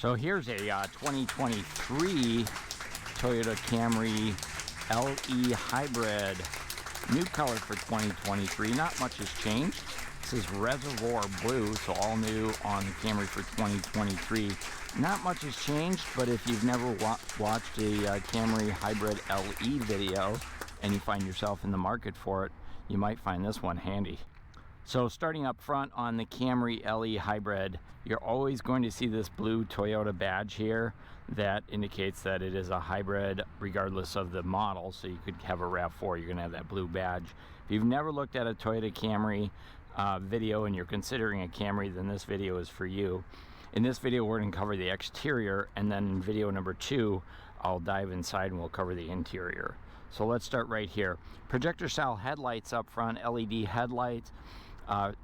So here's a 2023 Toyota Camry LE Hybrid, new color for 2023. Not much has changed. This is Reservoir Blue, so all new on the Camry for 2023. Not much has changed, but if you've never watched a Camry Hybrid LE video and you find yourself in the market for it, you might find this one handy. So starting up front on the Camry LE Hybrid, you're always going to see this blue Toyota badge here that indicates that it is a hybrid regardless of the model. So you could have a RAV4, you're going to have that blue badge. If you've never looked at a Toyota Camry video and you're considering a Camry, then this video is for you. In this video, we're going to cover the exterior, and then in video number 2, I'll dive inside and we'll cover the interior. So let's start right here. Projector style headlights up front, LED headlights.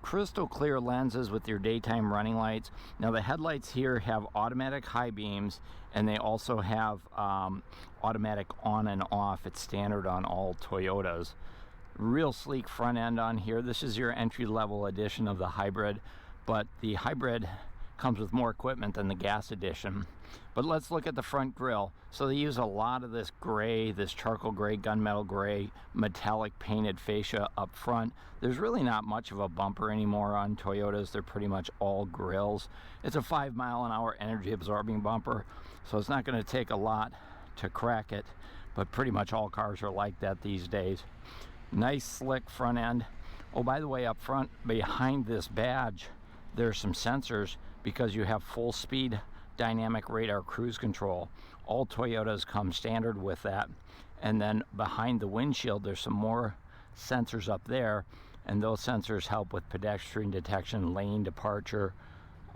Crystal clear lenses with your daytime running lights. Now the headlights here have automatic high beams, and they also have automatic on and off. It's standard on all Toyotas. Real sleek front end on here. This is your entry-level edition of the hybrid, but the hybrid comes with more equipment than the gas edition. But let's look at the front grille. So they use a lot of this gray, this charcoal gray, gunmetal gray, metallic painted fascia up front. There's really not much of a bumper anymore on Toyotas. They're pretty much all grills. It's a 5-mile-an-hour energy absorbing bumper, so it's not going to take a lot to crack it, but pretty much all cars are like that these days. Nice slick front end. Oh, by the way, up front behind this badge, there's some sensors because you have full speed dynamic radar cruise control. All Toyotas come standard with that. And then behind the windshield, there's some more sensors up there, and those sensors help with pedestrian detection, lane departure,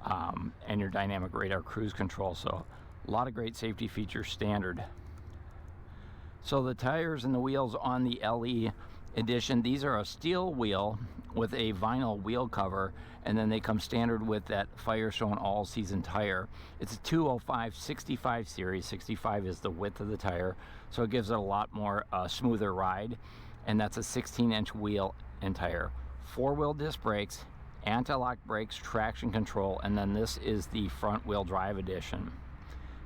and your dynamic radar cruise control. So a lot of great safety features standard. So the tires and the wheels on the LE edition, these are a steel wheel with a vinyl wheel cover, and then they come standard with that Firestone all-season tire. It's a 205/65 series. 65 is the width of the tire, so it gives it a lot more smoother ride, and that's a 16-inch wheel and tire. 4-wheel disc brakes, anti-lock brakes, traction control, and then this is the front-wheel drive edition.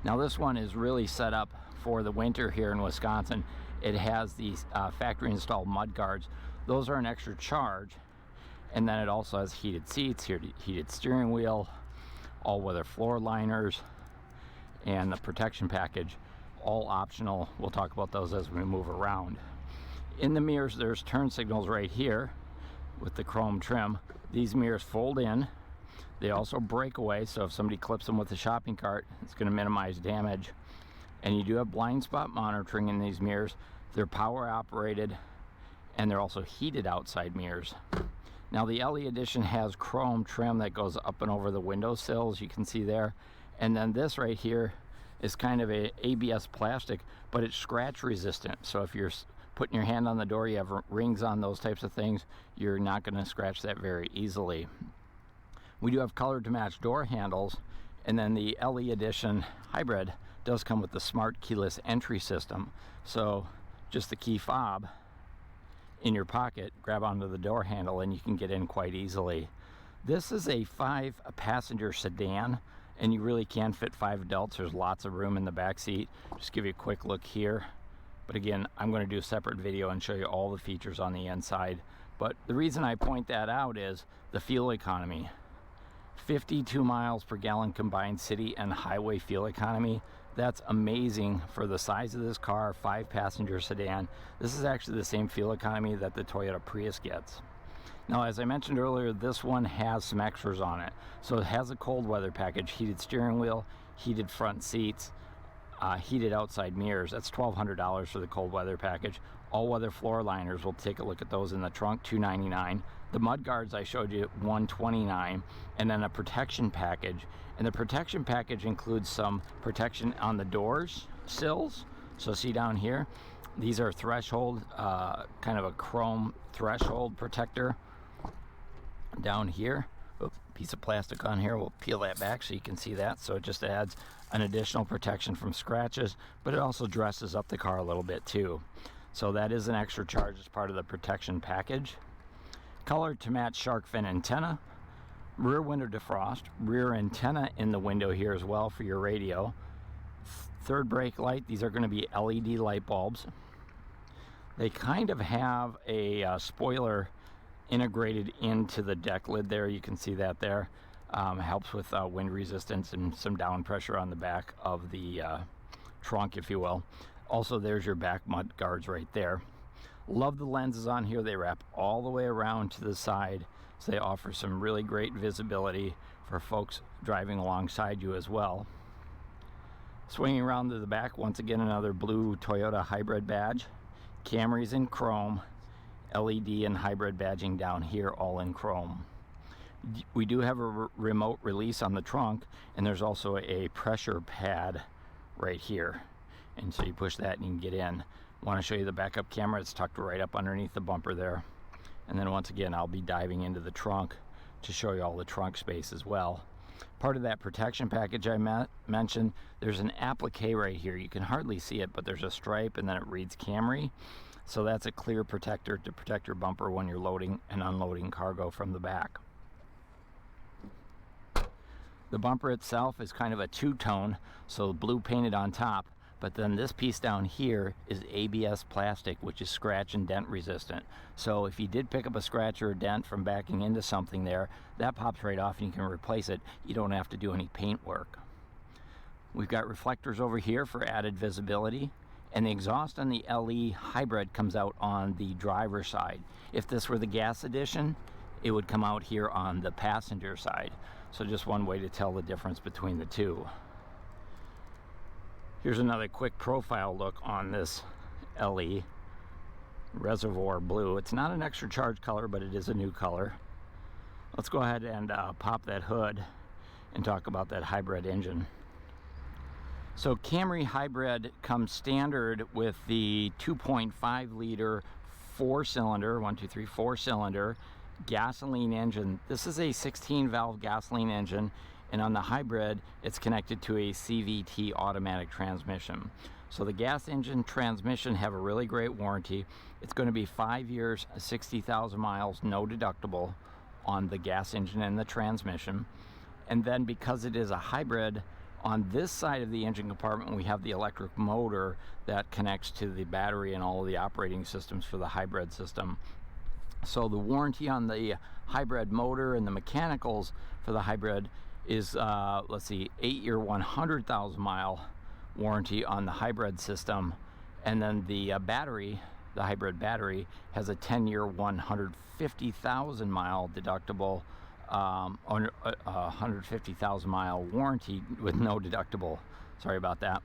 Now this one is really set up for the winter here in Wisconsin. It has these factory installed mud guards. Those are an extra charge. And then it also has heated seats, heated steering wheel, all-weather floor liners, and the protection package, all optional. We'll talk about those as we move around. In the mirrors, there's turn signals right here with the chrome trim. These mirrors fold in. They also break away, so if somebody clips them with a shopping cart, it's going to minimize damage. And you do have blind spot monitoring in these mirrors. They're power operated, and they're also heated outside mirrors. Now the LE edition has chrome trim that goes up and over the window sills, you can see there. And then this right here is kind of a ABS plastic, but it's scratch resistant. So if you're putting your hand on the door, you have rings on, those types of things, you're not going to scratch that very easily. We do have color to match door handles, and then the LE edition hybrid does come with the smart keyless entry system. So just the key fob in your pocket, grab onto the door handle, and you can get in quite easily. This is a 5-passenger sedan, and you really can fit 5 adults. There's lots of room in the back seat. Just give you a quick look here. But again, I'm going to do a separate video and show you all the features on the inside. But the reason I point that out is the fuel economy. 52 miles per gallon combined city and highway fuel economy. That's amazing for the size of this car, 5-passenger sedan. This is actually the same fuel economy that the Toyota Prius gets. Now, as I mentioned earlier, this one has some extras on it. So it has a cold weather package, heated steering wheel, heated front seats, heated outside mirrors. That's $1,200 for the cold weather package. All-weather floor liners, we'll take a look at those in the trunk, $299. The mud guards I showed you, $129. And then a protection package. And the protection package includes some protection on the doors, sills. So see down here, these are threshold, kind of a chrome threshold protector. Down here, piece of plastic on here, we'll peel that back so you can see that. So it just adds an additional protection from scratches, but it also dresses up the car a little bit too. So that is an extra charge as part of the protection package. Color to match shark fin antenna. Rear window defrost, rear antenna in the window here as well for your radio. Third brake light, these are going to be LED light bulbs. They kind of have a spoiler integrated into the deck lid there. You can see that there. Helps with wind resistance and some down pressure on the back of the trunk, if you will. Also, there's your back mud guards right there. Love the lenses on here. They wrap all the way around to the side, so they offer some really great visibility for folks driving alongside you as well. Swinging around to the back, once again another blue Toyota hybrid badge. Camrys in chrome, LED and hybrid badging down here, all in chrome. We do have a remote release on the trunk, and there's also a pressure pad right here, and so you push that and you can get in. Want to show you the backup camera. It's tucked right up underneath the bumper there. And then once again, I'll be diving into the trunk to show you all the trunk space as well. Part of that protection package I mentioned, there's an applique right here. You can hardly see it, but there's a stripe and then it reads Camry. So that's a clear protector to protect your bumper when you're loading and unloading cargo from the back. The bumper itself is kind of a two-tone, so blue painted on top, but then this piece down here is ABS plastic, which is scratch and dent resistant. So if you did pick up a scratch or a dent from backing into something there, that pops right off and you can replace it. You don't have to do any paint work. We've got reflectors over here for added visibility, and the exhaust on the LE hybrid comes out on the driver's side. If this were the gas edition, it would come out here on the passenger side. So just one way to tell the difference between the two. Here's another quick profile look on this LE Reservoir Blue. It's not an extra charge color, but it is a new color. Let's go ahead and pop that hood and talk about that hybrid engine. So Camry Hybrid comes standard with the 2.5 liter four-cylinder, 4-cylinder gasoline engine. This is a 16 valve gasoline engine, and on the hybrid it's connected to a CVT automatic transmission. So the gas engine transmission have a really great warranty. It's going to be 5 years, 60,000 miles, no deductible on the gas engine and the transmission. And then because it is a hybrid, on this side of the engine compartment we have the electric motor that connects to the battery and all of the operating systems for the hybrid system. So the warranty on the hybrid motor and the mechanicals for the hybrid is, 8-year, 100,000 mile warranty on the hybrid system. And then the battery, the hybrid battery, has a 10-year, 150,000 mile deductible, 150,000 mile warranty with no deductible. Sorry about that.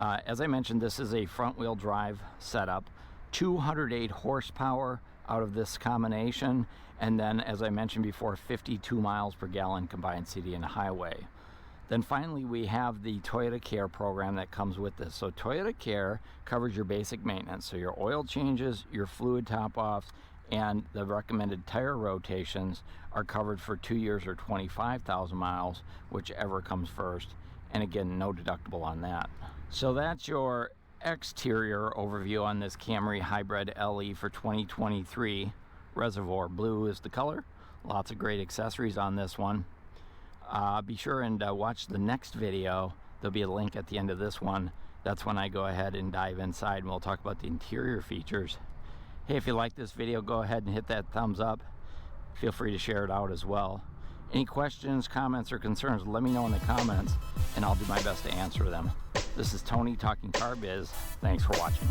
As I mentioned, this is a front wheel drive setup, 208 horsepower out of this combination, and then, as I mentioned before, 52 miles per gallon combined city and highway. Then finally we have the Toyota Care program that comes with this. So Toyota Care covers your basic maintenance, so your oil changes, your fluid top-offs, and the recommended tire rotations are covered for 2 years or 25,000 miles, whichever comes first, and again, no deductible on that. So that's your exterior overview on this Camry Hybrid LE for 2023. Reservoir Blue is the color. Lots of great accessories on this one. Be sure and watch the next video. There'll be a link at the end of this one. That's when I go ahead and dive inside and we'll talk about the interior features. Hey, if you like this video, go ahead and hit that thumbs up. Feel free to share it out as well. Any questions, comments, or concerns, let me know in the comments and I'll do my best to answer them. This is Tony talking CarBiz. Thanks for watching.